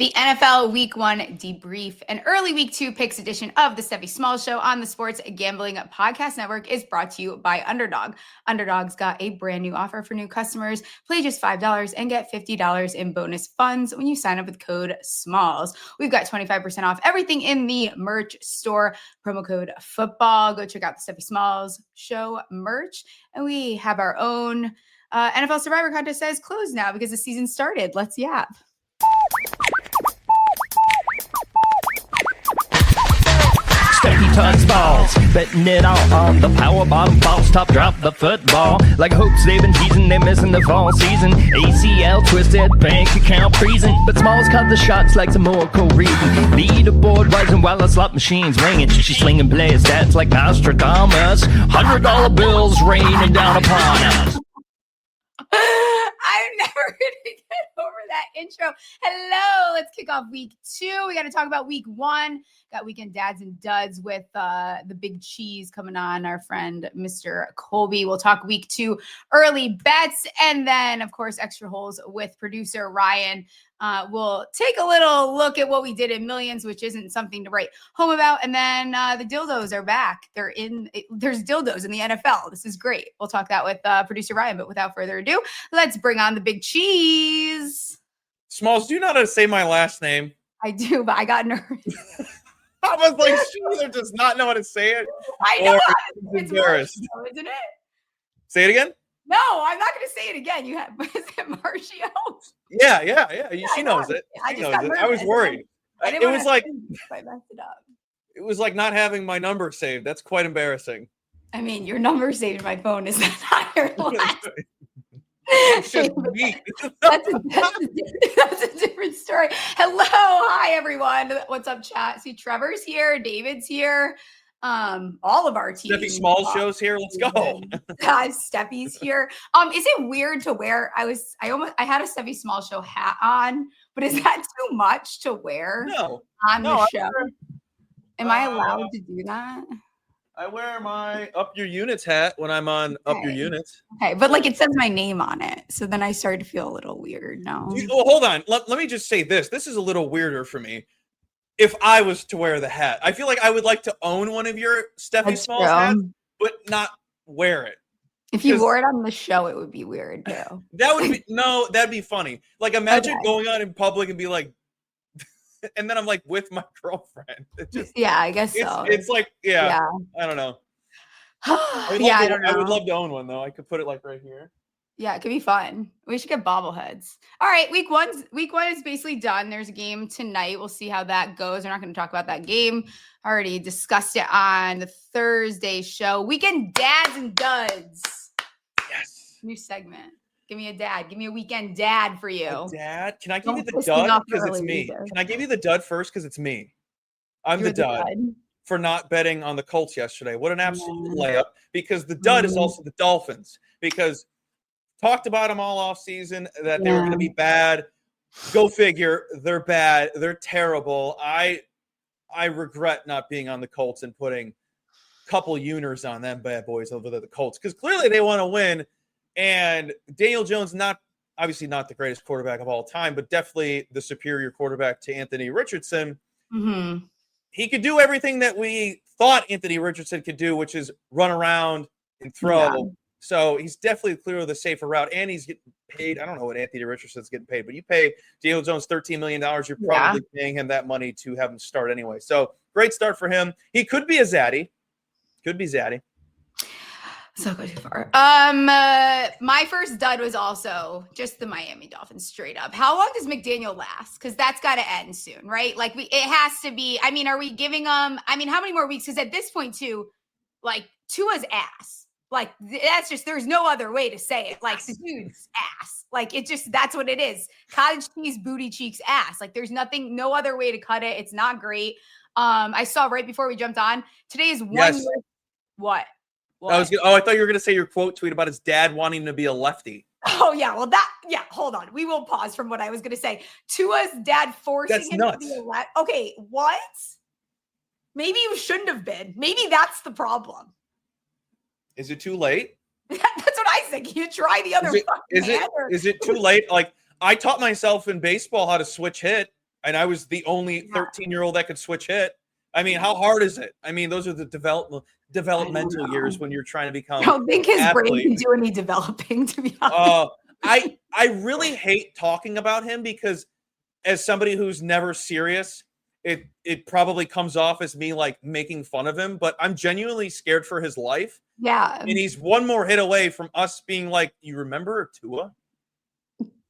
The NFL Week 1 debrief, an early Week 2 picks edition of the Stephie Smalls Show on the Sports Gambling Podcast Network is brought to you by Underdog. Underdog's got a brand new offer for new customers. Play just $5 and get $50 in bonus funds when you sign up with code SMALLS. We've got 25% off everything in the merch store. Promo code football. Go check out the Stephie Smalls Show merch. And we have our own NFL Survivor contest that is closed now because the season started. Let's yap. Stephie touch balls, betting it all on the power bottom falls top drop the football. Like hopes they've been teasing, they're missing the fall season. ACL twisted, bank account freezing, but Smalls caught the shots like some Oracle reading. Leaderboard rising while the slot machine's ringing. She's slinging player stats like Nostradamus. $100 bills raining down upon us. I'm never going to get over that intro. Hello, let's kick off week 2. We got to talk about week 1. Got weekend dads and duds with the big cheese coming on, our friend, Mr. Colby. We'll talk week 2 early bets. And then, of course, extra holes with producer Ryan. We'll take a little look at what we did in Millions, which isn't something to write home about. And then the dildos are back. There's dildos in the NFL. This is great. We'll talk that with producer Ryan. But without further ado, let's bring on the big cheese. Smalls, do you know how to say my last name? I do, but I got nervous. I was like, she either does not know how to say it. I know. It's embarrassed. Marchio, isn't it? Say it again? No, I'm not going to say it again. You have, is it Marchio? Yeah. She knows it. I just got nervous. I was worried. It was like I messed it up. It was like not having my number saved. That's quite embarrassing. I mean, your number saved in my phone is not your last. It's just me. That's a different story. Hello, hi everyone. What's up, chat? See, Trevor's here, David's here. All of our teams. Stephie Smalls Show's here. Let's go. Stephie's here. Is it weird to wear? I had a Stephie Smalls Show hat on, but is that too much to wear on the show? Am I allowed to do that? I wear my Up Your Units hat when I'm on Up Your Units. Okay, but like it says my name on it. So then I started to feel a little weird. No. Well, hold on. Let me just say this. This is a little weirder for me. If I was to wear the hat, I feel like I would like to own one of your Stephie Smalls hats, but not wear it. If you wore it on the show, it would be weird too. That'd be funny. Like imagine going out in public and be like, and then I'm like with my girlfriend. I guess so. It's like, I don't know. I would love to own one though. I could put it like right here. Yeah, it could be fun. We should get bobbleheads. All right, week one is basically done. There's a game tonight. We'll see how that goes. We're not going to talk about that game. I already discussed it on the Thursday show. Weekend dads and duds. Yes. New segment. Give me a dad. Give me a weekend dad for you. A dad? Can I give you the dud because it's me? Can I give you the dud first because it's me? I'm the dud for not betting on the Colts yesterday. What an absolute layup, because the dud is also the Dolphins, because talked about them all off season that they were going to be bad. Go figure. They're bad. They're terrible. I regret not being on the Colts and putting a couple uners on them bad boys over the Colts, because clearly they want to win. And Daniel Jones, obviously not the greatest quarterback of all time, but definitely the superior quarterback to Anthony Richardson. Mm-hmm. He could do everything that we thought Anthony Richardson could do, which is run around and throw. Yeah. So he's definitely clearly the safer route, and he's getting paid. I don't know what Anthony Richardson's getting paid, but you pay Daniel Jones $13 million, you're probably paying him that money to have him start anyway. So great start for him. He could be a zaddy. Could be zaddy. So go too far. My first dud was also just the Miami Dolphins straight up. How long does McDaniel last? Because that's got to end soon, right? Like it has to be. I mean, are we giving them? I mean, how many more weeks? Because at this point, too, like Tua's ass. Like that's just, there's no other way to say it. Like the dude's ass. Like it just, that's what it is. Cottage cheese, booty cheeks, ass. Like there's no other way to cut it. It's not great. I saw right before we jumped on, today is one year. What? I thought you were going to say your quote tweet about his dad wanting to be a lefty. Oh, yeah. Well, hold on. We will pause from what I was going to say. Tua's dad forcing him to be a lefty. Okay, what? Maybe you shouldn't have been. Maybe that's the problem. Is it too late? That's what I think. You try the other Is it too late? Like, I taught myself in baseball how to switch hit. and I was the only 13-year-old that could switch hit. I mean, how hard is it? I mean, those are the developmental years when you're trying to become. I don't think his brain can do any developing, to be honest. I really hate talking about him because as somebody who's never serious, it probably comes off as me like making fun of him, but I'm genuinely scared for his life. Yeah. And he's one more hit away from us being like, you remember Tua?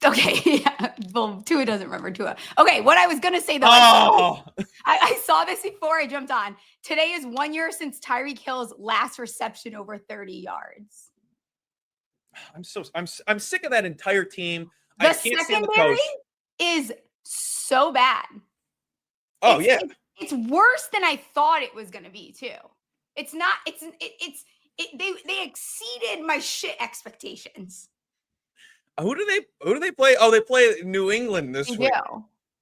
Okay, yeah. Well, Tua doesn't remember Tua. Okay, what I was going to say, though, I saw this before I jumped on. Today is 1 year since Tyreek Hill's last reception over 30 yards. I'm sick of that entire team. The secondary is so bad. Oh, it's worse than I thought it was going to be, too. It's not, they exceeded my shit expectations. Who do they play? Oh, they play New England this week.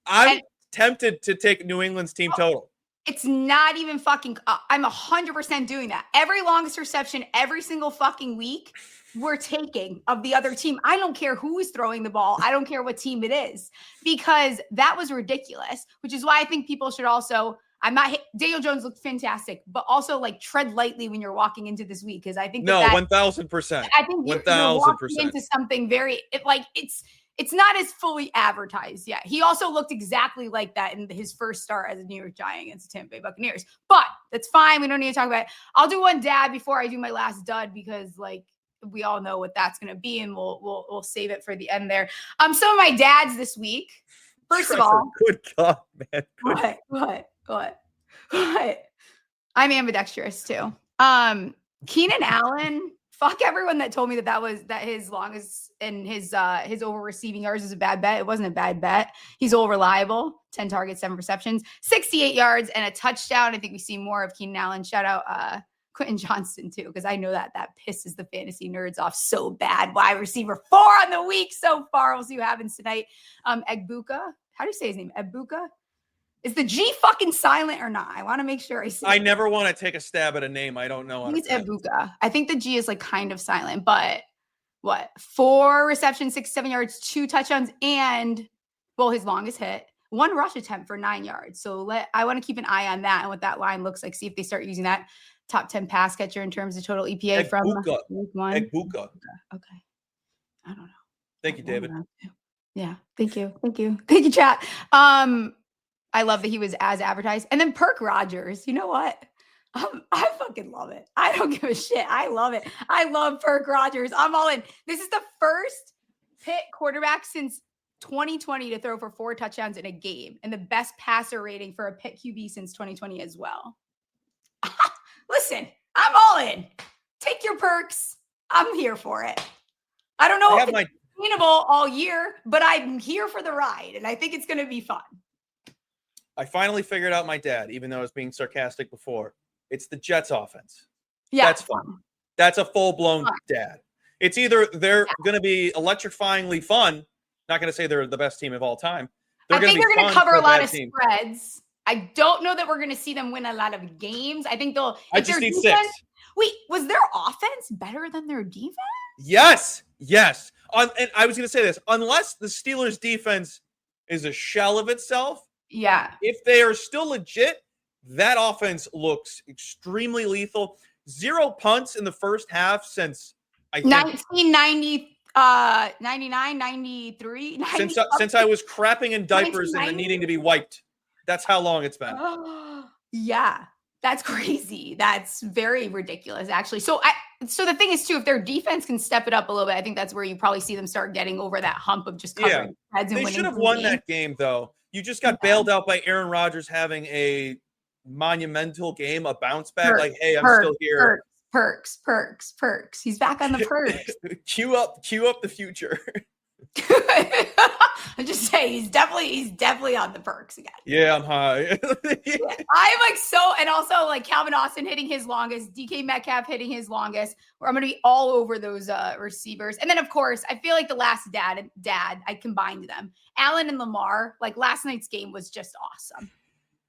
I'm tempted to take New England's team total. It's not even fucking, I'm 100% doing that. Every longest reception, every single fucking week, we're taking of the other team. I don't care who is throwing the ball. I don't care what team it is, because that was ridiculous, which is why I think people should also, Daniel Jones looked fantastic, but also like tread lightly when you're walking into this week. Cause I think 1,000%. I think you're walking into something it's not as fully advertised yet. He also looked exactly like that in his first start as a New York Giant against the Tampa Bay Buccaneers, but that's fine. We don't need to talk about it. I'll do one dad before I do my last dud, because like, we all know what that's going to be, and we'll save it for the end there. Some of my dads this week. First of all, good God, man. What? I'm ambidextrous too. Keenan Allen. Fuck everyone that told me that his longest and his over receiving yards is a bad bet. It wasn't a bad bet. He's all reliable. 10 targets, 7 receptions, 68 yards, and a touchdown. I think we see more of Keenan Allen. Shout out Quentin Johnston too, because I know that pisses the fantasy nerds off so bad. Wide receiver 4 on the week so far. We'll see what happens tonight. Egbuka. How do you say his name? Egbuka? Is the G fucking silent or not? I want to make sure I see. I never want to take a stab at a name I don't know. It's Egbuka. I think the G is like kind of silent, but what? 4 receptions, 6-7 yards, 2 touchdowns, and his longest hit. 1 rush attempt for 9 yards. So I want to keep an eye on that and what that line looks like. See if they start using that. Top 10 pass catcher in terms of total EPA from week 1. Egbuka. Okay. I don't know. Thank you, David. Yeah. Thank you, chat. I love that he was as advertised. And then Perk Rogers. You know what? I fucking love it. I don't give a shit. I love it. I love Perk Rogers. I'm all in. This is the first Pitt quarterback since 2020 to throw for 4 touchdowns in a game, and the best passer rating for a Pitt QB since 2020 as well. Listen, I'm all in. Take your perks. I'm here for it. I don't know if it's sustainable all year, but I'm here for the ride, and I think it's going to be fun. I finally figured out my dad, even though I was being sarcastic before. It's the Jets offense. Yeah. That's fun. That's a full-blown dad. It's either they're going to be electrifyingly fun. Not going to say they're the best team of all time. I think they're going to cover a lot of spreads. I don't know that we're going to see them win a lot of games. I think they'll. I just need 6. Wait, was their offense better than their defense? Yes. And I was going to say this. Unless the Steelers' defense is a shell of itself. Yeah. If they are still legit, that offense looks extremely lethal. 0 punts in the first half since I think 1990, 99, 93. Since I was crapping in diapers and needing to be wiped. That's how long it's been. Yeah. That's crazy. That's very ridiculous, actually. So the thing is, too, if their defense can step it up a little bit, I think that's where you probably see them start getting over that hump of just covering heads and winning. They should have won that game, though. You just got bailed out by Aaron Rodgers having a monumental game, a bounce back. Hey, I'm still here. Perks. He's back on the perks. Cue up the future. I'm just saying he's definitely on the perks again. Yeah, I'm high. I'm like and also like Calvin Austin hitting his longest, DK Metcalf hitting his longest, where I'm going to be all over those receivers. And then of course, I feel like the last dad, I combined them. Allen and Lamar, like last night's game was just awesome.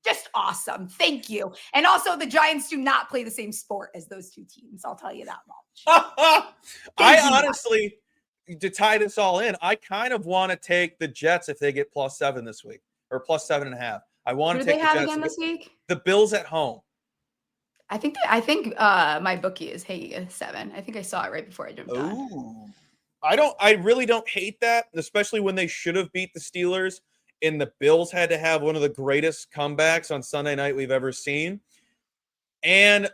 Just awesome. Thank you. And also the Giants do not play the same sport as those 2 teams. I'll tell you that much. Honestly, to tie this all in, I kind of want to take the Jets if they get +7 this week or plus 7.5. I want to take the Jets again this week. The Bills at home. I think my bookie is Hey 7. I think I saw it right before I jumped on. I really don't hate that, especially when they should have beat the Steelers and the Bills had to have one of the greatest comebacks on Sunday night we've ever seen. And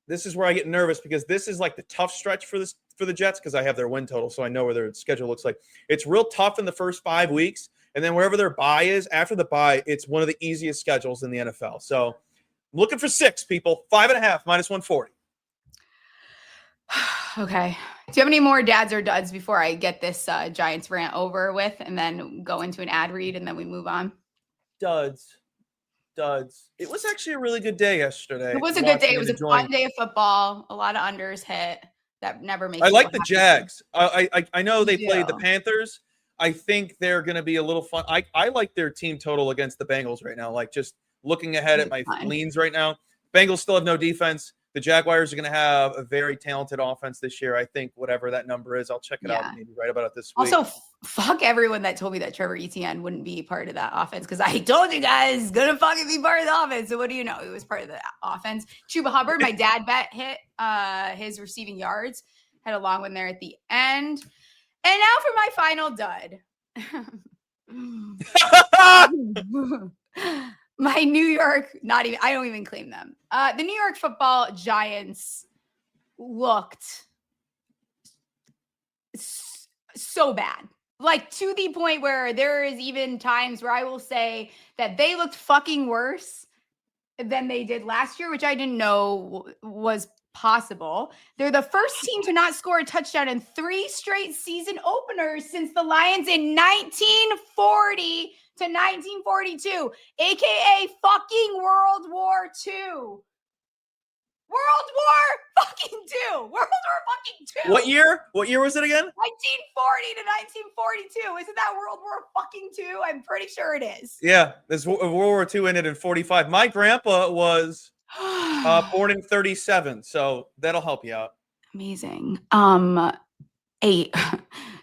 this is where I get nervous because this is like the tough stretch for the Jets because I have their win total, so I know where their schedule looks like. It's real tough in the first 5 weeks, and then wherever their bye is, after the bye, it's one of the easiest schedules in the NFL. So I'm looking for 6, people. 5.5 minus 140. Okay. Do you have any more dads or duds before I get this Giants rant over with and then go into an ad read and then we move on? Duds. It was actually a really good day yesterday. It was a good day. It was a fun day of football. A lot of unders hit. That never makes. I like the Jags. I know they played the Panthers. I think they're going to be a little fun. I like their team total against the Bengals right now. Like just looking ahead at my leans right now. Bengals still have no defense. The Jaguars are going to have a very talented offense this year. I think whatever that number is, I'll check it out and maybe write about it this week. Also, fuck everyone that told me that Trevor Etienne wouldn't be part of that offense because I told you guys he's going to fucking be part of the offense. So what do you know? He was part of the offense. Chuba Hubbard, my dad bet hit his receiving yards. Had a long one there at the end. And now for my final dud. My New York, I don't even claim them. The New York Football Giants looked so bad. Like to the point where there is even times where I will say that they looked fucking worse than they did last year, which I didn't know was possible. They're the first team to not score a touchdown in 3 straight season openers since the Lions in 1940 to 1942, aka fucking World War II. World War fucking II. World War fucking II. What year? What year was it again? 1940 to 1942. Isn't that World War fucking II? I'm pretty sure it is. Yeah, this World War II ended in 45. My grandpa was born in 37, so that'll help you out. Amazing. 8.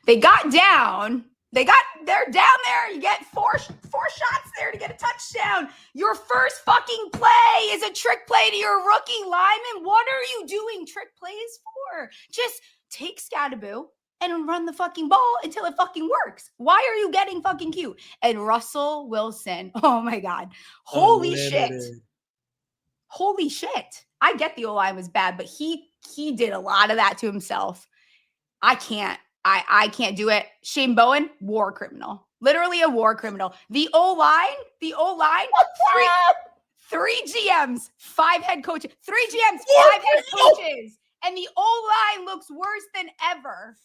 They got down. They're down there. You get four shots there to get a touchdown. Your first fucking play is a trick play to your rookie lineman. What are you doing trick plays for? Just take Scattaboo and run the fucking ball until it fucking works. Why are you getting fucking cute? And Russell Wilson. Oh my God. Holy shit. I get the O-line was bad, but he did a lot of that to himself. I can't do it. Shane Bowen, war criminal. Literally a war criminal. The O-line, 3 GMs, 5 head coaches. 3 GMs, 5 head coaches. And the O-line looks worse than ever.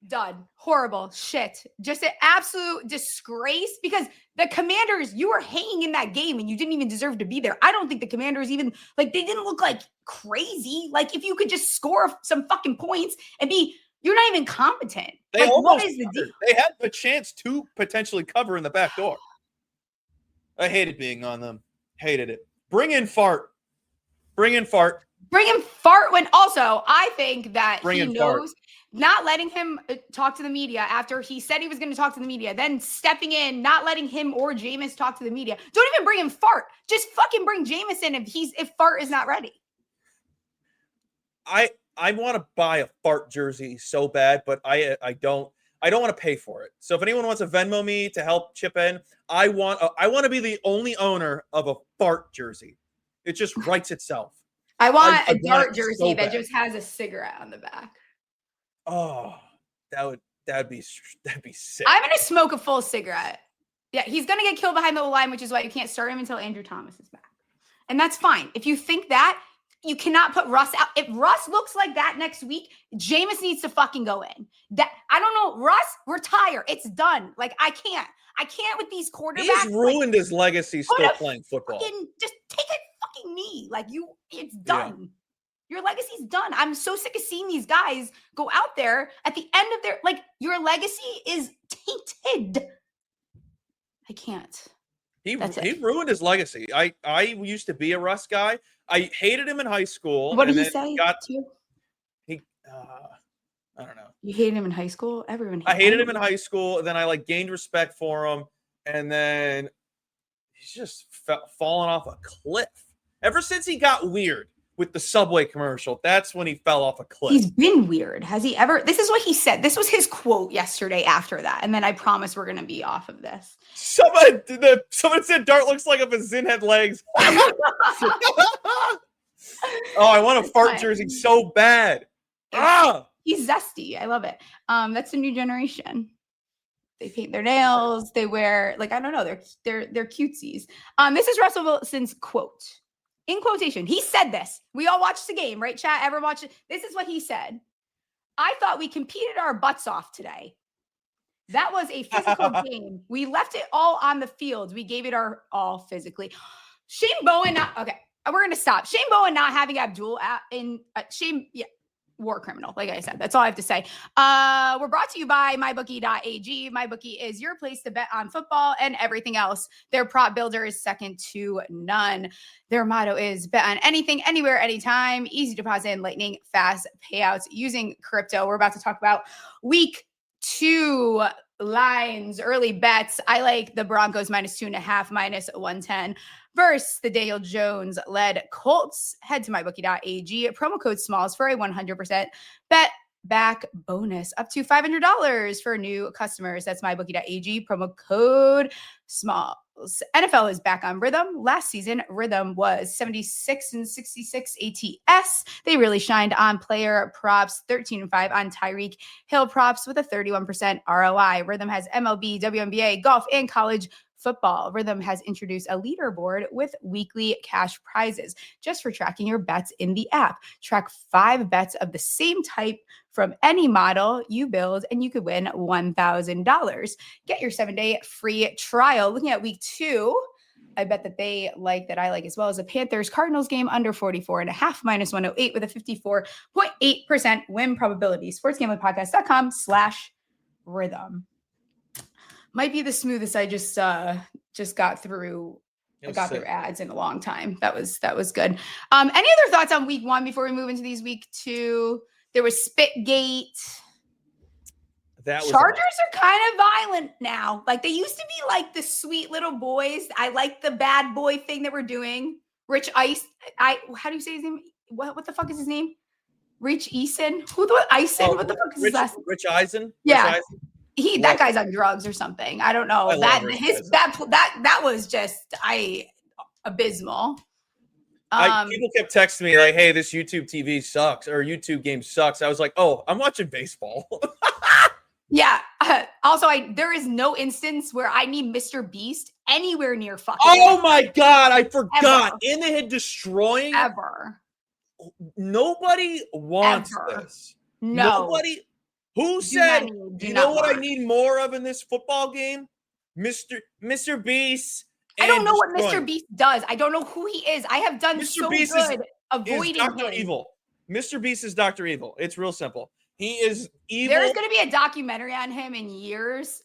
Done. Horrible shit. Just an absolute disgrace because the Commanders, you were hanging in that game and you didn't even deserve to be there. I don't think the Commanders even, they didn't look like crazy. Like if you could just score some fucking points and you're not even competent. What is the deal? They had the chance to potentially cover in the back door. I hated being on them. Hated it. Bring in Fart when also I think that he knows not letting him talk to the media after he said he was going to talk to the media, then stepping in, not letting him or Jameis talk to the media. Don't even bring in Fart. Just fucking bring Jameis in if Fart is not ready. I want to buy a Fart jersey so bad, but I don't want to pay for it. So if anyone wants to Venmo me to help chip in, I want to be the only owner of a Fart jersey. It just writes itself. I want a Dart jersey that just has a cigarette on the back. Oh, that'd be sick. I'm gonna smoke a full cigarette. Yeah, he's gonna get killed behind the line, which is why you can't start him until Andrew Thomas is back. And that's fine. If you think that, you cannot put Russ out. If Russ looks like that next week, Jameis needs to fucking go in. I don't know. Russ, retire. It's done. I can't with these quarterbacks. He's ruined his legacy still playing football. Just take a fucking knee. It's done. Yeah. Your legacy's done. I'm so sick of seeing these guys go out there at the end of their, your legacy is tainted. I can't. He ruined his legacy. I used to be a Russ guy. I hated him in high school. What did he say? I don't know. You hated him in high school? I hated him in high school. Then I gained respect for him. And then he's just fallen off a cliff. Ever since he got weird with the Subway commercial, that's when he fell off a cliff. He's been weird. Has he ever? This is what he said. This was his quote yesterday after that. And then I promise we're going to be off of this. Someone said Dart looks like a Bazin had legs. Oh, I want a fart jersey so bad. He's zesty. I love it. That's a new generation. They paint their nails. They wear, I don't know. They're cutesies. This is Russell Wilson's quote. In quotation, he said this. We all watched the game, right, chat? Ever watch it? This is what he said. I thought we competed our butts off today. That was a physical game. We left it all on the field. We gave it our all physically. Shane Bowen, okay, we're going to stop. Shane Bowen not having Abdul war criminal, like I said. That's all I have to say. We're brought to you by mybookie.ag. MyBookie is your place to bet on football and everything else. Their prop builder is second to none. Their motto is bet on anything, anywhere, anytime. Easy deposit and lightning fast payouts using crypto. We're about to talk about week 2 lines, early bets. I like the Broncos -2.5, -110 versus the Daniel Jones-led Colts. Head to mybookie.ag. Promo code SMALLS for a 100% bet back bonus up to $500 for new customers. That's mybookie.ag. Promo code SMALLS. NFL is back on rhythm. Last season, rhythm was 76-66 ATS. They really shined on player props, 13-5 on Tyreek Hill props with a 31% ROI. Rhythm has MLB, WNBA, golf, and college football. Rhythm has introduced a leaderboard with weekly cash prizes just for tracking your bets in the app. Track 5 bets of the same type from any model you build, and you could win $1,000. Get your 7-day free trial. Looking at week 2, I bet that they like that I like as well as a Panthers-Cardinals game under 44.5 -108 with a 54.8% win probability. sportsgamblingpodcast.com/rhythm. Might be the smoothest I just got through. I got through ads in a long time. That was good. Any other thoughts on week 1 before we move into these week 2? There was Spitgate. Chargers are kind of violent now. They used to be the sweet little boys. I like the bad boy thing that we're doing. Rich Ice. How do you say his name? What the fuck is his name? Rich Eason. Eisen? What the fuck is his last name? Rich Eisen? Yeah. Rich Eisen? That guy's on drugs or something. I don't know. That was just abysmal. People kept texting me hey, this YouTube TV sucks or YouTube game sucks. I was like, oh, I'm watching baseball. Yeah. Also, there is no instance where I need Mr. Beast anywhere near fucking. Oh my God, I forgot. In the head destroying. Ever. Nobody wants this. No. Nobody. Who said, you know what I need more of in this football game? Mr. Beast. I don't know what Mr. Beast does. I don't know who he is. I have done Mr. Beast good avoiding Dr. him. Evil. Mr. Beast is Dr. Evil. It's real simple. He is evil. There's going to be a documentary on him in years,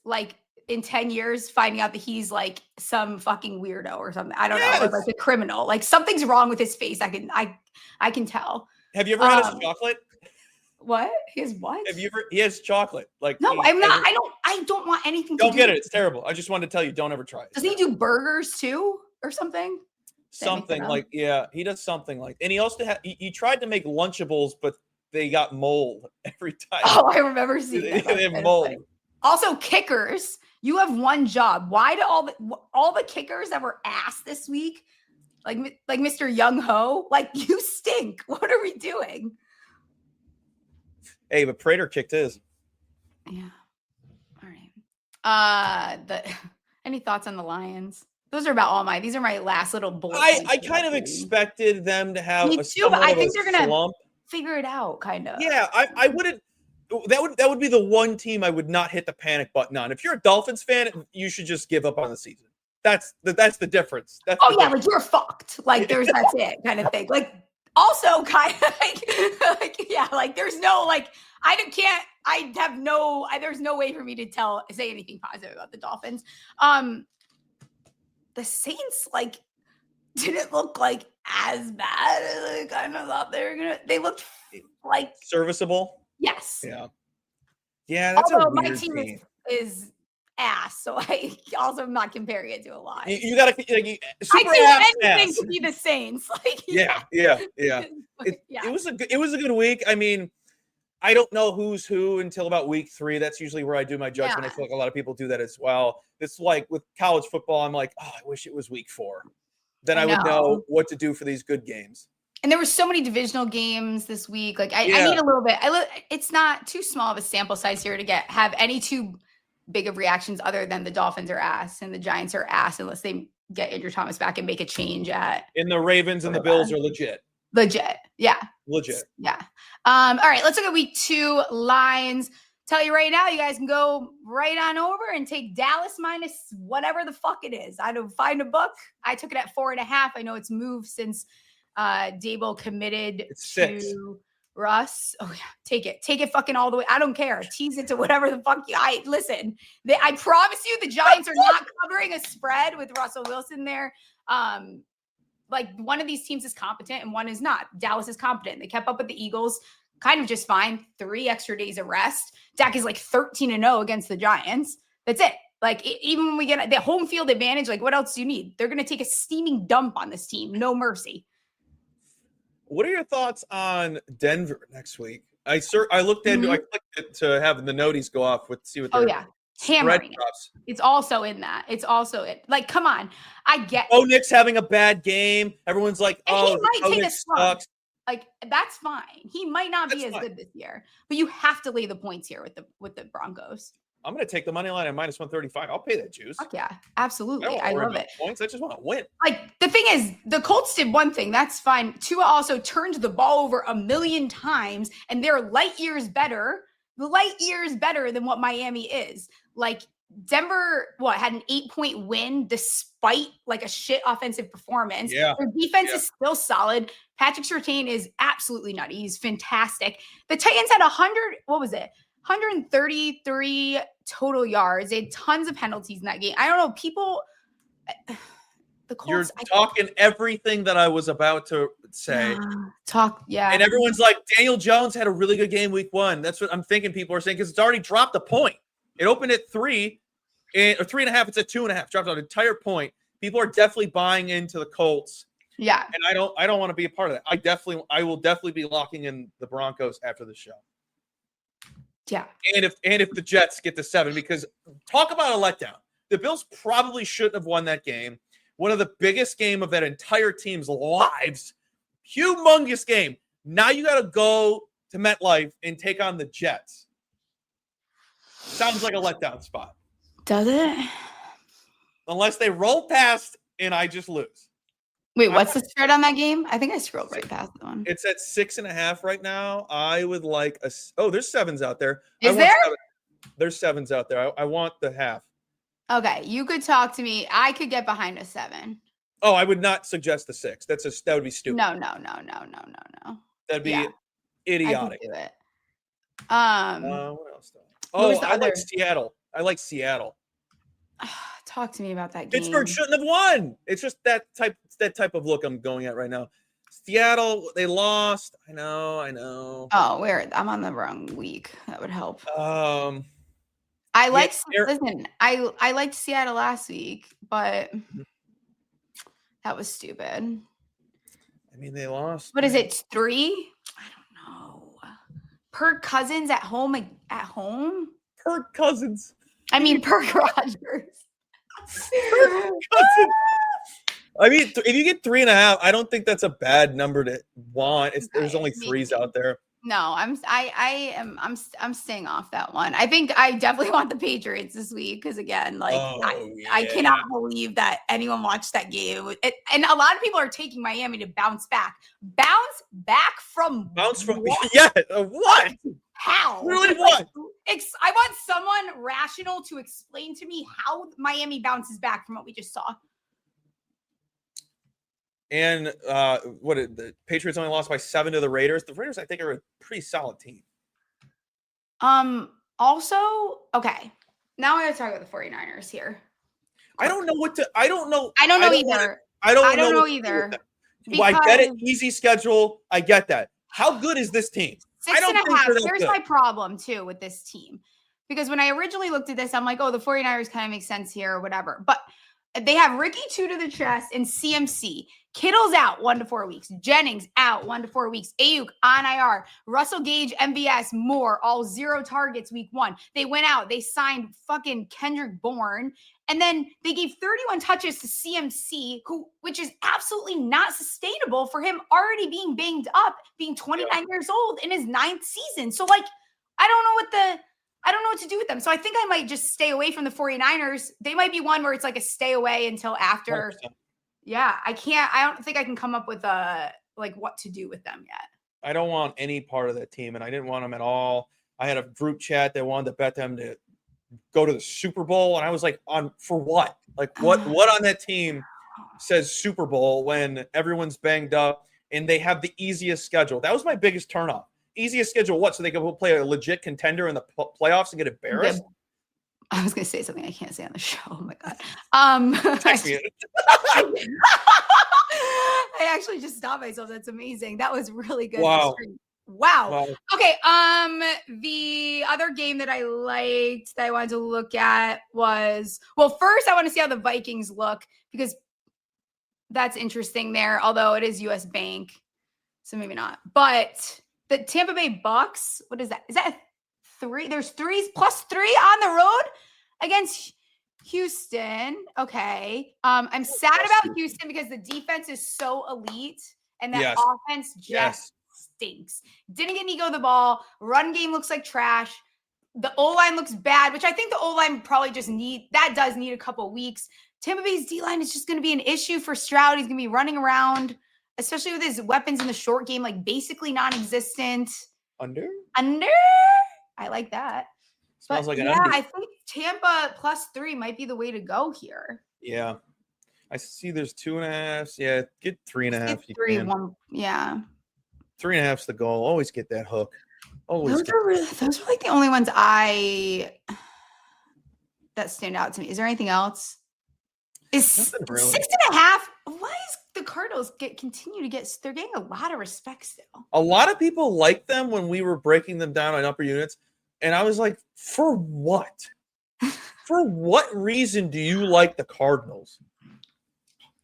in 10 years, finding out that he's some fucking weirdo or something. I don't know, or a criminal. Something's wrong with his face. I can tell. Have you ever had his chocolate? What? He has what? He has chocolate. No, I'm not. I don't want anything to do. Don't get it. It's terrible. I just wanted to tell you, don't ever try it. Does he do burgers too or something? Something he does something and he also he tried to make Lunchables, but they got mold every time. Oh, I remember seeing that. They have mold. Also, kickers. You have one job. Why do all the kickers that were asked this week, like Mr. Young Ho, you stink? What are we doing? Hey, but Prater kicked his. Yeah. All right. Any thoughts on the Lions? These are my last little bullets. I kind of expected them to have Me too, but I think they're gonna figure it out, kind of. Yeah, I wouldn't. That would be the one team I would not hit the panic button on. If you're a Dolphins fan, you should just give up on the season. That's the difference. Difference. You're fucked. That's it, kind of thing. Also, kind of there's no there's no way for me to say anything positive about the Dolphins. The Saints didn't look as bad as I kind of thought they were gonna. They looked serviceable. Yes. Yeah. Yeah, that's although a weird my team. Is ass, so I also am not comparing it to a lot. You gotta like, super I do anything to be the Saints. Like yeah. It was a good week. I mean, I don't know who's who until about week 3. That's usually where I do my judgment. I feel like a lot of people do that as well. It's like with college football, I'm like, oh, I wish it was week 4. Then I would know what to do for these good games. And there were so many divisional games this week. Like I need a little bit. It's not too small of a sample size here to have any too big of reactions other than the Dolphins are ass and the Giants are ass unless they get Andrew Thomas back and make a change at. And the Ravens and the Bills are legit. Yeah. Legit. Yeah. All right, let's look at week 2 lines. Tell you right now, you guys can go right on over and take Dallas minus whatever the fuck it is. I don't find a book. I took it at 4.5. I know it's moved since Dable committed to Russ. Oh yeah, take it fucking all the way. I don't care. Tease it to whatever the fuck I promise you the Giants are not covering a spread with Russell Wilson there. Like one of these teams is competent and one is not. Dallas is competent. They kept up with the Eagles kind of just fine. 3 extra days of rest. Dak is like 13-0 against the Giants. That's it. Like even when we get the home field advantage, like what else do you need? They're going to take a steaming dump on this team. No mercy. What are your thoughts on Denver next week? I looked into. I clicked it to have the noties go off with see what. Hammering it. It's also in that. It's also it. Like, come on. I get. Oh, Nick's having a bad game. Everyone's like, he might take a slump. Like that's fine. He might not be as good this year, but you have to lay the points here with the Broncos. I'm going to take the money line at minus 135. I'll pay that juice. Fuck yeah, absolutely. I love it. Points. I just want to win. Like the thing is, the Colts did one thing. That's fine. Tua also turned the ball over 1,000,000 times, and they're light years better than what Miami is. Like Denver, had an 8-point win despite like a shit offensive performance. Yeah. Their defense is still solid. Patrick Surtain is absolutely nutty. He's fantastic. The Titans had 133 total yards. They had tons of penalties in that game. I don't know. People, the Colts. You're talking everything that I was about to say. Yeah. And everyone's like, Daniel Jones had a really good game week 1. That's what I'm thinking people are saying because it's already dropped a point. It opened at 3 or 3.5. It's at 2.5. Dropped out an entire point. People are definitely buying into the Colts. Yeah. And I don't want to be a part of that. I will definitely be locking in the Broncos after the show. Yeah. And if the Jets get to 7, because talk about a letdown. The Bills probably shouldn't have won that game. One of the biggest game of that entire team's lives. Humongous game. Now you got to go to MetLife and take on the Jets. Sounds like a letdown spot. Does it? Unless they roll past and I just lose. Wait, what's the spread on that game? I think I scrolled right past the one. It's at 6.5 right now. I would like there's 7s out there. Is there? There's 7s out there. I want the half. Okay, you could talk to me. I could get behind a 7. Oh, I would not suggest the 6. That would be stupid. No. That'd be idiotic. I could do it. What else? I like Seattle. Talk to me about that game. Pittsburgh shouldn't have won. It's just that type of look I'm going at right now. Seattle, they lost. I know. Oh, I'm on the wrong week. That would help. I liked Seattle last week, but that was stupid. I mean, they lost. What is it? 3? I don't know. Per Cousins at home. Per Cousins. I mean, per Rodgers. I mean, if you get 3.5, I don't think that's a bad number to want. There's only 3s out there. No, I'm staying off that one. I think I definitely want the Patriots this week because again, I cannot believe that anyone watched that game. And a lot of people are taking Miami to bounce back. Bounce from what? Yeah, what? How? Really what? I want someone rational to explain to me how Miami bounces back from what we just saw. And the Patriots only lost by 7 to the Raiders. The Raiders, I think, are a pretty solid team. Also, okay. Now I got to talk about the 49ers here. I don't know either. I don't know either. Well, I get it. Easy schedule. I get that. How good is this team? 6.5. Here's my problem too with this team. because when I originally looked at this, I'm like, oh, the 49ers kind of make sense here or whatever. But they have Ricky 2 to the chest and CMC. Kittle's out 1 to 4 weeks. Jennings out 1 to 4 weeks. Ayuk on IR. Russell Gage, MVS, Moore, all 0 targets week 1. They went out. They signed fucking Kendrick Bourne. And then they gave 31 touches to CMC, which is absolutely not sustainable for him already being banged up, being 29 years old in his 9th season. So, like, I don't know what to do with them. So I think I might just stay away from the 49ers. They might be one where it's like a stay away until after. 100%. Yeah, I don't think I can come up with what to do with them yet. I don't want any part of that team, and I didn't want them at all. I had a group chat that wanted to bet them to go to the Super Bowl, and I was like, for what? Like, what on that team says Super Bowl when everyone's banged up and they have the easiest schedule? That was my biggest turnoff. Easiest schedule, what? So they can play a legit contender in the playoffs and get embarrassed? I was going to say something I can't say on the show. Oh, my God. Text me. I actually just stopped myself. That's amazing. That was really good. Wow. Okay. The other game that I liked that I wanted to look at was, well, first I want to see how the Vikings look because that's interesting there, although it is US Bank. So maybe not. But the Tampa Bay Bucks, what is that? Is that 3? There's 3 plus 3 on the road against Houston. Okay. I'm sad about Houston because the defense is so elite and that offense just stinks. Didn't get Nico the ball. Run game looks like trash. The O-line looks bad, which I think the O-line probably just does need a couple weeks. Tampa Bay's D-line is just going to be an issue for Stroud. He's going to be running around, especially with his weapons in the short game, like basically non-existent. Under? I like that. Smells like an under. I think Tampa plus 3 might be the way to go here. Yeah. I see there's 2.5. Yeah, get 3.5. Get 3, 1. Yeah. 3.5's the goal. Always get that hook. Those are like the only ones that stand out to me. Is there anything else? Is 6.5? Why is the Cardinals continue to get? They're getting a lot of respect still. A lot of people liked them when we were breaking them down on upper units, and I was like, for what? For what reason do you like the Cardinals?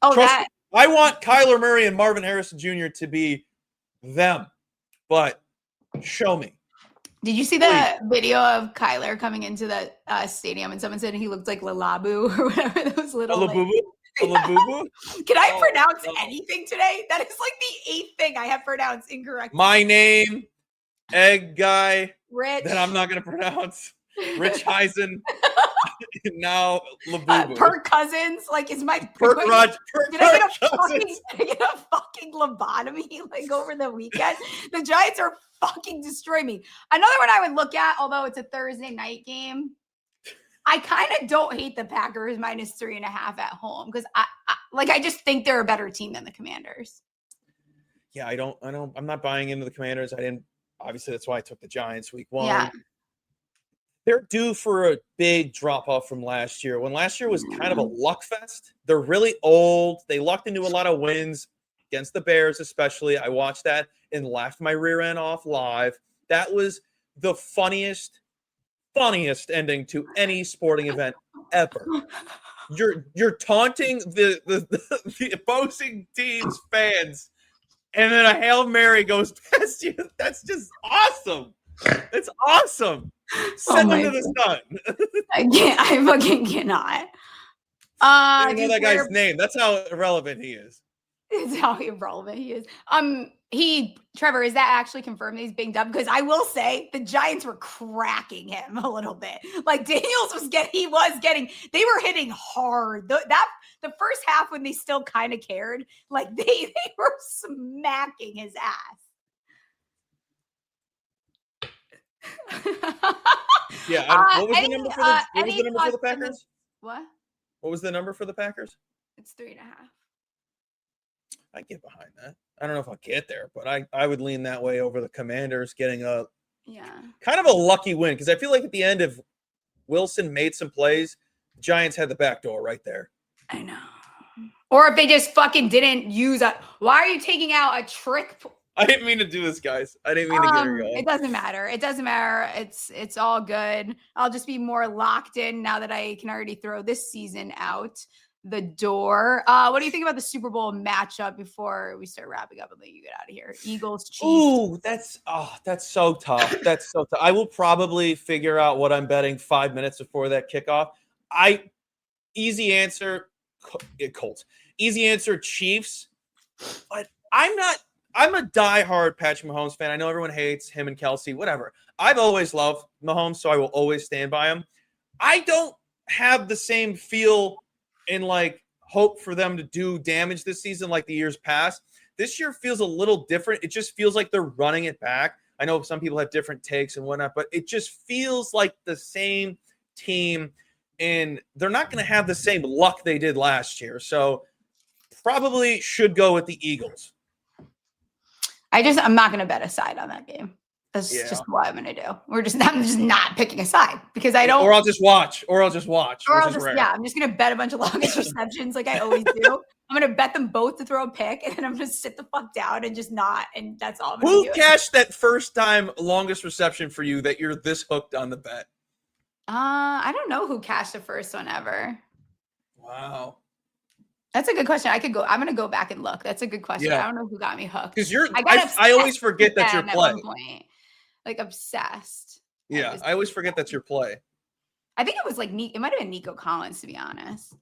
Trust me, I want Kyler Murray and Marvin Harrison Jr. to be them, but show me. Did you see the video of Kyler coming into the stadium and someone said he looked like Lalabu or whatever those little Labubu? Can I pronounce anything today? That is like the 8th thing I have pronounced incorrectly. My name, egg guy, Rich. that I'm not going to pronounce. Rich Eisen. Now Labubu. Perk Cousins, like is my Perk Rod. Did I get a fucking lobotomy like over the weekend? The Giants are fucking destroying me. Another one I would look at, although it's a Thursday night game, I kind of don't hate the Packers minus 3.5 at home because I just think they're a better team than the Commanders. Yeah, I'm not buying into the Commanders. Obviously that's why I took the Giants week 1. Yeah. They're due for a big drop-off from last year. When last year was kind of a luck fest, they're really old. They lucked into a lot of wins against the Bears especially. I watched that and laughed my rear end off live. That was the funniest ending to any sporting event ever. You're taunting the opposing team's fans, and then a Hail Mary goes past you. That's just awesome. It's awesome. Send them to the sun. I fucking cannot. I don't know that guy's name. That's how irrelevant he is. It's how irrelevant he is. Trevor, is that actually confirmed that he's banged up? Because I will say the Giants were cracking him a little bit. Like Daniels they were hitting hard. The first half when they still kind of cared, like they were smacking his ass. Yeah. What was the number for the Packers? What was the number for the Packers? It's 3.5. I get behind that. I don't know if I'll get there, but I would lean that way over the Commanders getting a kind of a lucky win because I feel like at the end, if Wilson made some plays, the Giants had the back door right there. I know. Or if they just fucking didn't use why are you taking out a trick I didn't mean to do this, guys. I didn't mean to get her going. It doesn't matter. It doesn't matter. It's all good. I'll just be more locked in now that I can already throw this season out the door. What do you think about the Super Bowl matchup before we start wrapping up and let you get out of here? Eagles, Chiefs. Ooh, that's so tough. That's so tough. I will probably figure out what I'm betting 5 minutes before that kickoff. Easy answer, Colts. Easy answer, Chiefs. But I'm a diehard Patrick Mahomes fan. I know everyone hates him and Kelsey, whatever. I've always loved Mahomes, so I will always stand by him. I don't have the same feel and hope for them to do damage this season like the years past. This year feels a little different. It just feels like they're running it back. I know some people have different takes and whatnot, but it just feels like the same team, and they're not going to have the same luck they did last year. So probably should go with the Eagles. I'm not going to bet a side on that game. That's just what I'm going to do. I'm just not picking a side because I don't. Or I'll just watch. I'm just going to bet a bunch of longest receptions like I always do. I'm going to bet them both to throw a pick, and then I'm going to sit the fuck down and just not. And that's all I'm going to do. Who cashed that first time longest reception for you that you're this hooked on the bet? I don't know who cashed the first one ever. Wow. That's a good question. I'm going to go back and look. That's a good question. Yeah. I don't know who got me hooked. Because I always forget that's your play. At one point. Obsessed. Yeah, I always forget that's your play. I think it was it might have been Nico Collins, to be honest.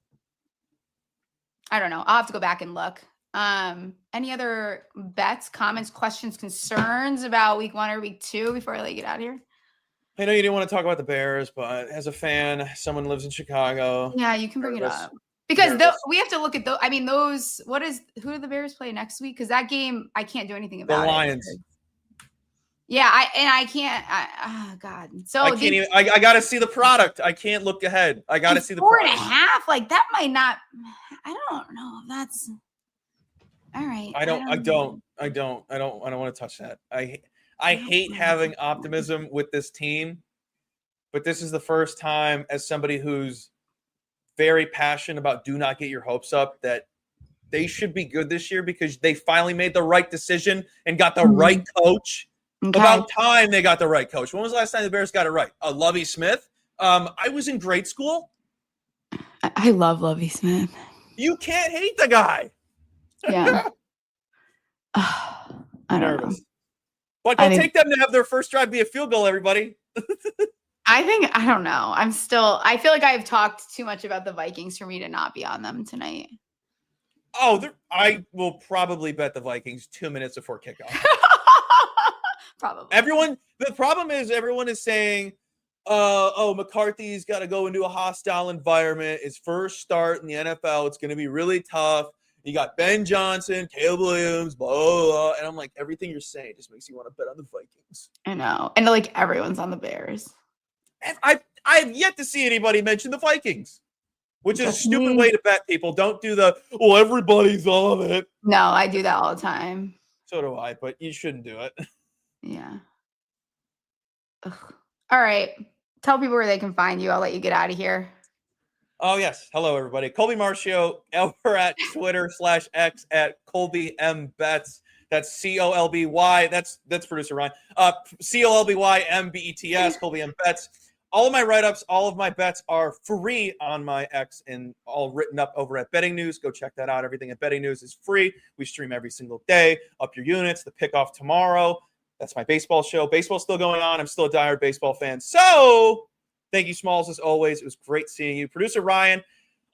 I don't know. I'll have to go back and look. Any other bets, comments, questions, concerns about week 1 or week 2 before I let you get out of here? I know you didn't want to talk about the Bears, but as a fan, someone lives in Chicago. Yeah, you can bring it up. Because we have to look at those. I mean, who do the Bears play next week? Because that game, I can't do anything about. The Lions. Yeah, I can't. Oh God. So I can't even. I got to see the product. I can't look ahead. I got to see the 4.5. That might not. I don't know if that's. All right. I don't want to touch that. I hate having optimism with this team, but this is the first time as somebody who's very passionate about do not get your hopes up that they should be good this year because they finally made the right decision and got the right coach. Okay. About time they got the right coach. When was the last time the Bears got it right? Lovie Smith. I was in grade school. I love Lovie Smith. You can't hate the guy. Yeah. I don't know. But don't take them to have their first drive be a field goal, everybody. I don't know. I feel like I've talked too much about the Vikings for me to not be on them tonight. Oh, I will probably bet the Vikings 2 minutes before kickoff. Probably. The problem is everyone is saying, McCarthy's got to go into a hostile environment. His first start in the NFL. It's going to be really tough. You got Ben Johnson, Caleb Williams, blah, blah, blah. And I'm like, everything you're saying just makes you want to bet on the Vikings. I know. And everyone's on the Bears. And I have yet to see anybody mention the Vikings, which is a stupid way to bet people. Don't do everybody's on it. No, I do that all the time. So do I, but you shouldn't do it. Yeah. Ugh. All right. Tell people where they can find you. I'll let you get out of here. Oh, yes. Hello, everybody. Colby Marchio over at Twitter /X at Colby M Bets. That's COLBY. That's producer Ryan. COLBY MBETS, Colby M Bets. All of my write-ups, all of my bets are free on my X and all written up over at Betting News. Go check that out. Everything at Betting News is free. We stream every single day. Up your units. The pickoff tomorrow. That's my baseball show. Baseball's still going on. I'm still a diehard baseball fan. So thank you, Smalls, as always. It was great seeing you. Producer Ryan,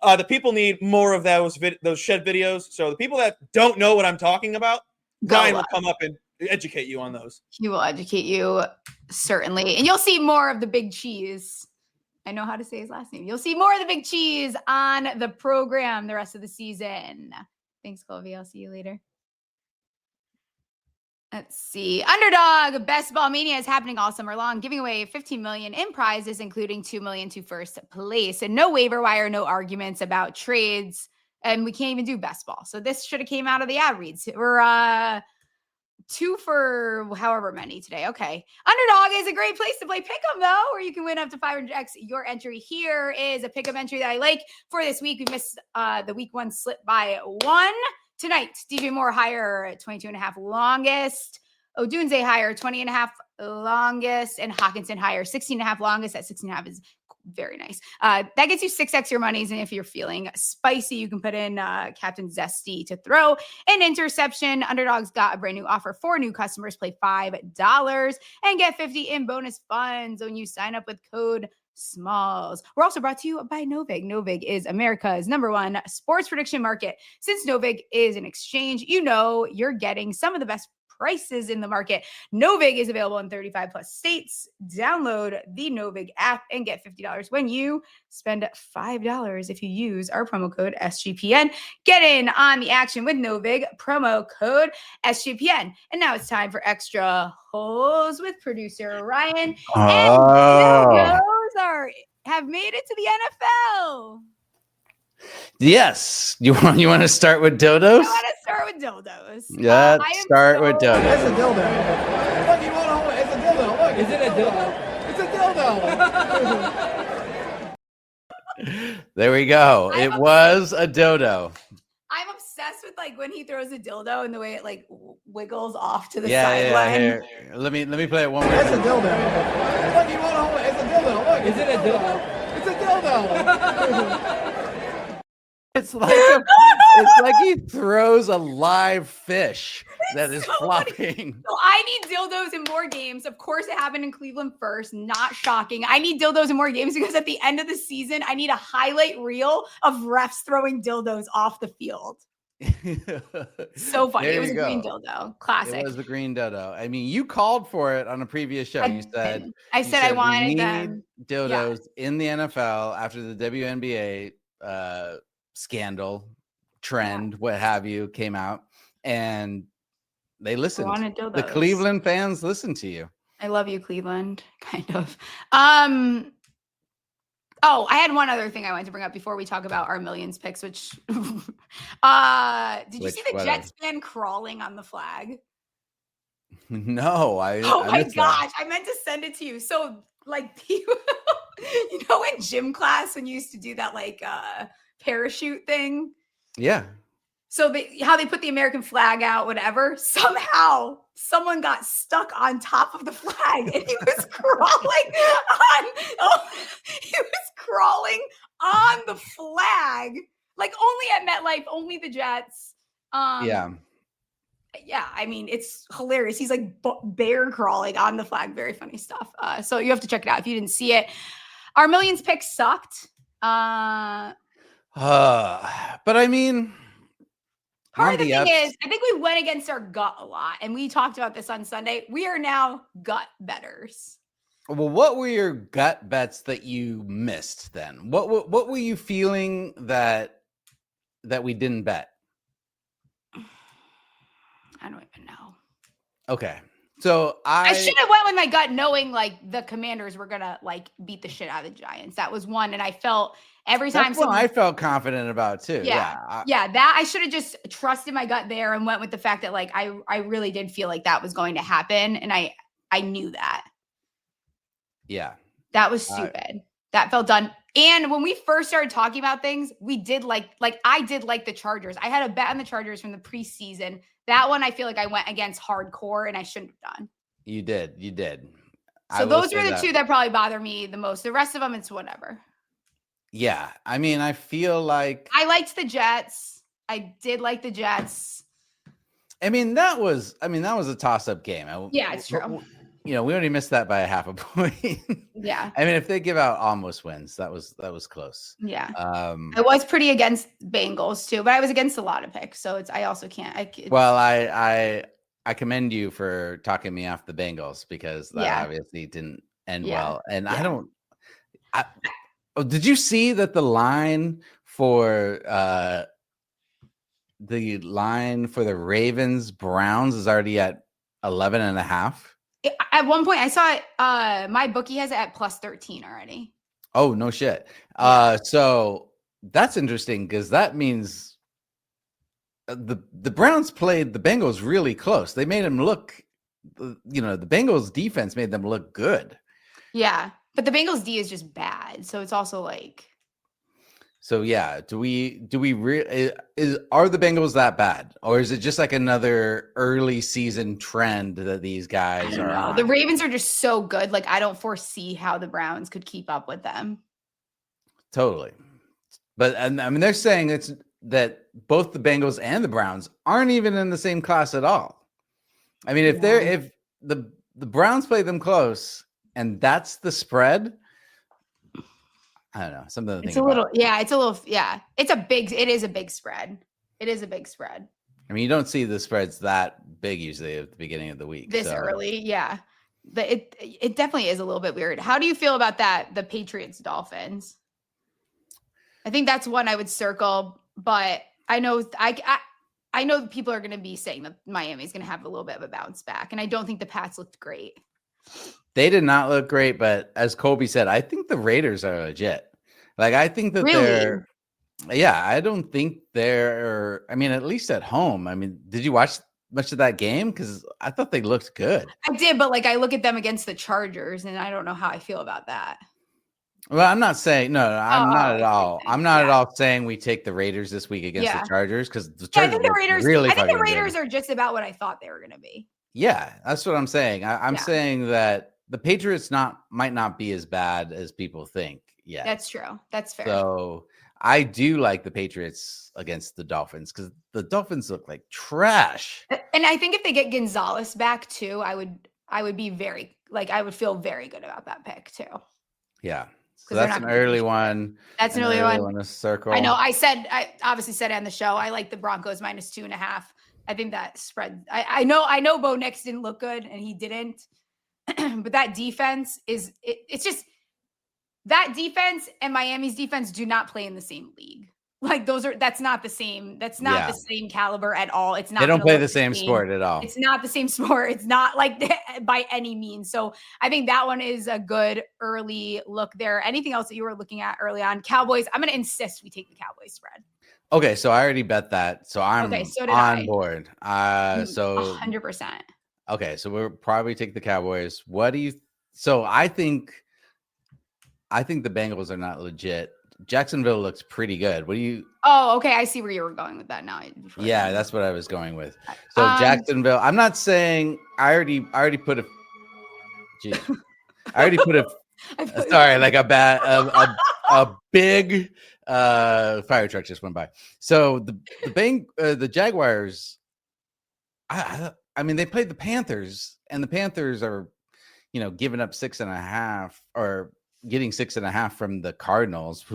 the people need more of those shed videos. So the people that don't know what I'm talking about, Ryan will come up and educate you on those. He will educate you, certainly. And you'll see more of the Big Cheese. I know how to say his last name. You'll see more of the Big Cheese on the program the rest of the season. Thanks, Colby. I'll see you later. Let's see. Underdog Best Ball Mania is happening all summer long, giving away $15 million in prizes, including $2 million to first place. And no waiver wire, no arguments about trades. And we can't even do best ball. So this should have came out of the ad reads. We're 2 for however many today. Okay. Underdog is a great place to play Pick'em, though, where you can win up to 500x. Your entry here is a Pick'em entry that I like for this week. We missed the week 1 slip by 1. Tonight, DJ Moore higher at 22.5 longest. Odunze higher 20.5 longest. And Hawkinson higher 16.5 longest. At 16.5 is very nice. That gets you 6x your monies. And if you're feeling spicy, you can put in Captain Zesty to throw an interception. Underdog's got a brand new offer for new customers. Play $5 and get 50 in bonus funds when you sign up with code Smalls. We're also brought to you by Novig. Novig is America's #1 sports prediction market. Since Novig is an exchange, you know you're getting some of the best prices in the market. Novig is available in 35 plus states. Download the Novig app and get $50 when you spend $5 if you use our promo code SGPN. Get in on the action with Novig, promo code SGPN. And now it's time for Extra Holes with producer Ryan. And Dildos have made it to the NFL. Yes. You want to start with dildos? I want to start with dildos. Yeah, start with dildos. It's a dildo. Look, you want to hold it. It's a dildo. Look. Is it a dildo? It's a dildo. There we go. It was a dodo. I'm obsessed with like when he throws a dildo and the way it like wiggles off to the sideline. Here. Let me play it one more It's time. a dildo. Look, you want to hold it. It's a dildo. Look. Is it a dildo? It's a dildo. It's like he throws a live fish that is flopping. So I need dildos in more games. Of course, it happened in Cleveland first. Not shocking. I need dildos in more games because at the end of the season, I need a highlight reel of refs throwing dildos off the field. So funny. It was a green dildo. Classic. It was a green dodo. I mean, you called for it on a previous show. I said I wanted them. Dildos in the NFL after the WNBA scandal, trend, what have you, came out, and they listened. The Cleveland fans listened to you. I love you, Cleveland. Kind of. Oh, I had one other thing I wanted to bring up before we talk about our millions picks, which did you see the Jets fan crawling on the flag? No, oh my gosh, I meant to send it to you. So like people, you know, in gym class when you used to do that like parachute thing. Yeah. So how they put the American flag out, whatever. Somehow someone got stuck on top of the flag and he was crawling on the flag. Like only at MetLife, only the Jets. Yeah, I mean, it's hilarious. He's like bear crawling on the flag. Very funny stuff. So you have to check it out if you didn't see it. Our millions picks sucked. But I mean, part of the thing is, I think we went against our gut a lot, and we talked about this on Sunday. We are now gut bettors. Well, what were your gut bets that you missed then? What were you feeling that we didn't bet? I don't even know. Okay. So I should have went with my gut knowing like the Commanders were going to like beat the shit out of the Giants. That was one. And I felt every time. I felt confident about too. Yeah. That I should have just trusted my gut there and went with the fact that like, I really did feel like that was going to happen. And I knew that. Yeah. That was stupid. That felt done. And when we first started talking about things, we did like I did like the Chargers. I had a bet on the Chargers from the preseason. That one, I feel like I went against hardcore and I shouldn't have done. You did. So those were the two that probably bother me the most. The rest of them, it's whatever. Yeah. I mean, I feel like I liked the Jets. I did like the Jets. I mean, that was a toss-up game. Yeah, it's true. You know, we only missed that by a half a point. Yeah. I mean, if they give out almost wins, that was close. Yeah. I was pretty against Bengals too, but I was against a lot of picks. So I also can't. I commend you for talking me off the Bengals because that obviously didn't end well. And did you see that the line for the Ravens Browns is already at 11.5? At one point I saw it, my bookie has it at plus 13 already. Oh, no shit. So that's interesting because that means the Browns played the Bengals really close. They made them look, the Bengals defense made them look good. Yeah. But the Bengals D is just bad. So it's also like. So yeah, do we are the Bengals that bad, or is it just like another early season trend that these guys are on? The Ravens are just so good. Like I don't foresee how the Browns could keep up with them. Totally. But I mean, they're saying it's that both the Bengals and the Browns aren't even in the same class at all. I mean, if the Browns play them close and that's the spread, I don't know. Something to think about. It is a big spread. It is a big spread. I mean, you don't see the spreads that big usually at the beginning of the week. This early, yeah. But it definitely is a little bit weird. How do you feel about that? The Patriots Dolphins. I think that's one I would circle, but I know people are going to be saying that Miami's going to have a little bit of a bounce back, and I don't think the Pats looked great. They did not look great, but as Colby said, I think the Raiders are legit. Like, I think that I don't think they're, I mean, at least at home. I mean, did you watch much of that game? Because I thought they looked good. I did, but like I look at them against the Chargers, and I don't know how I feel about that. Well, I'm not saying I'm not at all. I'm not at all saying we take the Raiders this week against the Chargers because the Chargers. I think the Raiders are just about what I thought they were going to be. Yeah, that's what I'm saying. I'm saying that the Patriots might not be as bad as people think. Yeah, that's true. That's fair. So I do like the Patriots against the Dolphins because the Dolphins look like trash. And I think if they get Gonzalez back too, I would be I would feel very good about that pick too. Yeah. So that's an early one. That's an early one. A circle. I know. I obviously said on the show, I like the Broncos -2.5. I think that spread. I know Bo Nix didn't look good and he didn't, but that defense it's just that defense and Miami's defense do not play in the same league. Like that's not the same. That's not the same caliber at all. It's not. They don't play the same sport at all. It's not the same sport. It's not like by any means. So I think that one is a good early look there. Anything else that you were looking at early on? Cowboys. I'm going to insist we take the Cowboys spread. Okay, so I already bet that. So I'm on board. So 100%. Okay, so we'll probably take the Cowboys. What do you? So I think the Bengals are not legit. Jacksonville looks pretty good. What do you? Oh, okay. I see where you were going with that now. Yeah, that's what I was going with. So Jacksonville. I'm not saying I already put a. Geez, I already put a. Sorry, like a big fire truck just went by. So the Jaguars. I mean, they played the Panthers, and the Panthers are, giving up 6.5 or getting 6.5 from the Cardinals,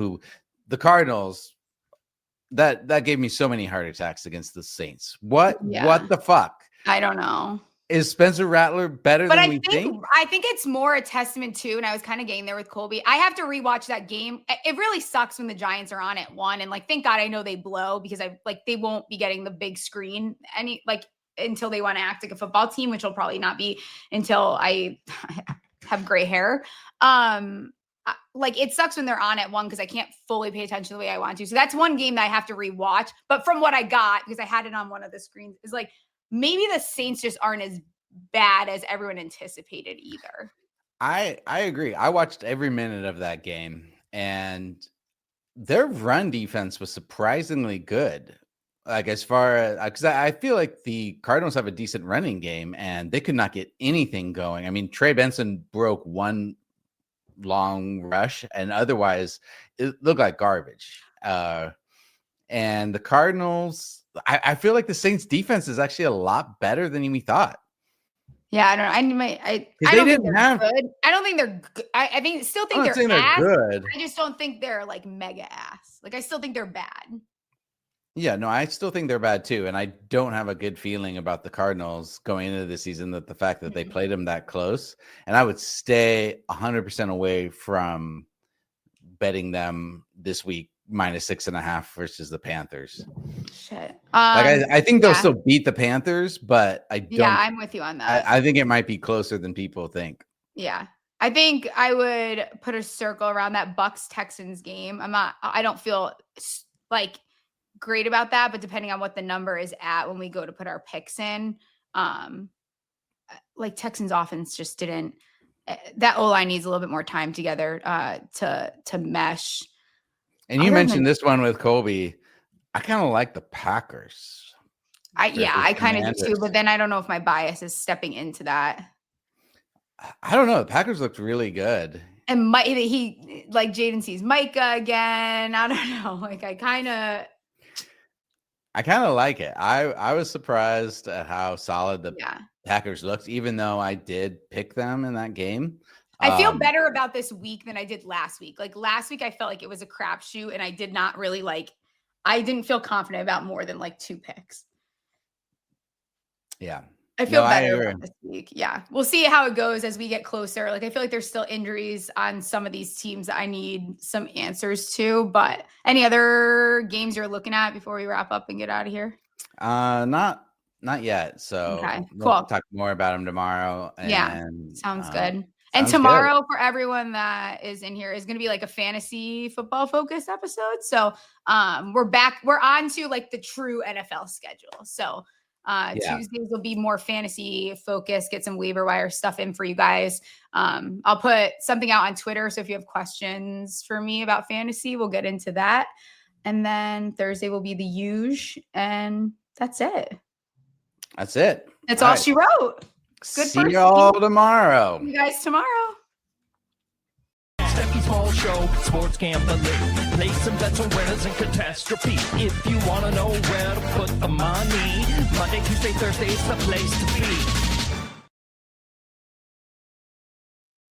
that gave me so many heart attacks against the Saints. What the fuck? I don't know. Is Spencer Rattler better than we think? I think it's more a testament to, and I was kind of getting there with Colby. I have to rewatch that game. It really sucks when the Giants are on at 1. And thank God I know they blow because they won't be getting the big screen until they want to act like a football team, which will probably not be until I have gray hair. It sucks when they're on at 1 because I can't fully pay attention the way I want to. So that's one game that I have to rewatch. But from what I got, because I had it on one of the screens, is maybe the Saints just aren't as bad as everyone anticipated either. I agree. I watched every minute of that game, and their run defense was surprisingly good. As far as, because I feel like the Cardinals have a decent running game, and they could not get anything going. I mean, Trey Benson broke one long rush, and otherwise it looked like garbage. And the Cardinals, I feel like the Saints defense is actually a lot better than we thought. Yeah, I don't know. I don't think they're good. I don't think they're good. I still think they're ass. Good. I just don't think they're mega ass. I still think they're bad. Yeah, no, I still think they're bad too. And I don't have a good feeling about the Cardinals going into the season, that the fact that they played them that close. And I would stay 100% away from betting them this week -6.5 versus the Panthers. Shit. I think they'll still beat the Panthers, but I don't. Yeah, I'm with you on that. I think it might be closer than people think. Yeah. I think I would put a circle around that Bucks-Texans game. I don't feel great about that, but depending on what the number is at when we go to put our picks in, Texans offense just didn't. That O-line needs a little bit more time together to mesh. And you mentioned this one with Colby. I kind of like the Packers. I kind of do too, but then I don't know if my bias is stepping into that. I don't know. The Packers looked really good. And he like Jaden sees Micah again. I don't know. Like I kind of like it. I was surprised at how solid the Packers looked, even though I did pick them in that game. I feel better about this week than I did last week. Like last week, I felt like it was a crapshoot, and I did not really I didn't feel confident about more than like 2 picks. Yeah. I feel better about this week. Yeah. We'll see how it goes as we get closer. Like I feel like there's still injuries on some of these teams that I need some answers to. But any other games you're looking at before we wrap up and get out of here? Not yet. So okay, we'll cool. talk more about them tomorrow. Sounds good. And tomorrow, for everyone that is in here, is going to be like a fantasy football focused episode. So we're back. We're on to like the true NFL schedule. So Tuesdays will be more fantasy focused. Get some waiver wire stuff in for you guys. I'll put something out on Twitter. So if you have questions for me about fantasy, we'll get into that. And then Thursday will be the huge. And that's it. That's all she wrote. Good. See y'all tomorrow. See you guys tomorrow. Stephie Smalls Show, sports gambling. Play some bets on winners and catastrophe. If you want to know where to put the money, Monday, Tuesday, Thursday is the place to be.